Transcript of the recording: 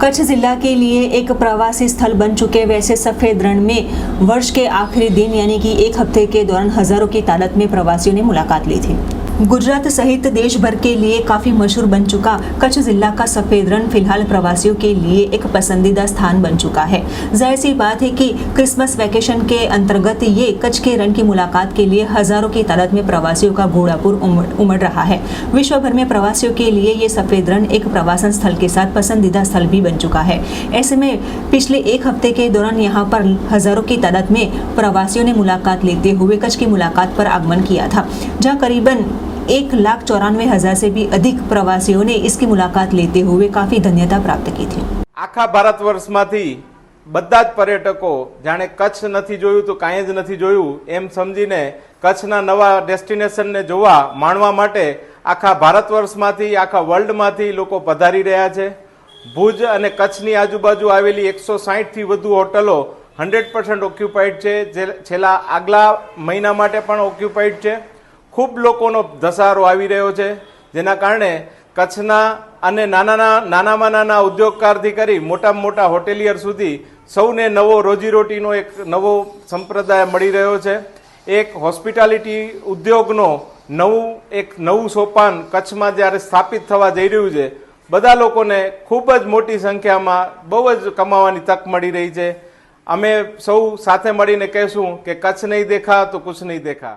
कच्छ जिला के लिए एक प्रवासी स्थल बन चुके वैसे सफेद रण में वर्ष के आखिरी दिन यानी कि एक हफ्ते के दौरान हजारों की तादाद में प्रवासियों ने मुलाकात ली थी। गुजरात सहित देश भर के लिए काफ़ी मशहूर बन चुका कच्छ जिला का सफ़ेद रण फिलहाल प्रवासियों के लिए एक पसंदीदा स्थान बन चुका है। जाहिर सी बात है कि क्रिसमस वैकेशन के अंतर्गत ये कच्छ के रण की मुलाकात के लिए हजारों की तादाद में प्रवासियों का घोड़ापुर उमड़ रहा है। विश्व भर में प्रवासियों के लिए ये सफ़ेद रण एक प्रवासन स्थल के साथ पसंदीदा स्थल भी बन चुका है। ऐसे में पिछले एक हफ्ते के दौरान यहाँ पर हजारों की तादाद में प्रवासियों ने मुलाकात लेते हुए कच्छ की मुलाकात पर आगमन किया था, जहाँ करीबन 1,94,000 से भी अधिक प्रवासियों ने इसकी मुलाकात लेते हुए काफी धन्यता प्राप्त की थी। आखा भारत वर्षमांथी બધા જ पर्यटको जाने कच्छ નથી જોયું તો કાંઈ જ નથી જોયું એમ સમજીને કચ્છના નવા ડેસ્ટિનેશનને જોવા માણવા માટે આખા ભારત વર્ષમાંથી આખા વર્લ્ડમાંથી લોકો પધારી રહ્યા છે। ભુજ અને કચ્છની આજુબાજુ આવેલી 160 થી વધુ હોટલો 100% ઓક્યુપાઈડ છે, જે છેલ્લા આગલા મહિના માટે પણ ઓક્યુપાઈડ છે। खूब लोकोनो धसारो आवी रह्यो छे, जेना कारणे कच्छना अने नाना उद्योगकारथी करी मोटामां मोटा होटेलियर सुधी सौने नवो रोजीरोटीनो एक नवो संप्रदाय मळी रह्यो छे। एक होस्पिटालिटी उद्योगनो एक नवुं सोपान कच्छमां ज्यारे स्थापित थवा जई रह्युं छे, बधा लोकोने खूब ज मोटी संख्यामां बहु ज कमावानी तक मळी रही छे। अमे सौ साथे मळीने कहेशुं के कच्छ नहीं देखा तो कुछ नहीं देखा।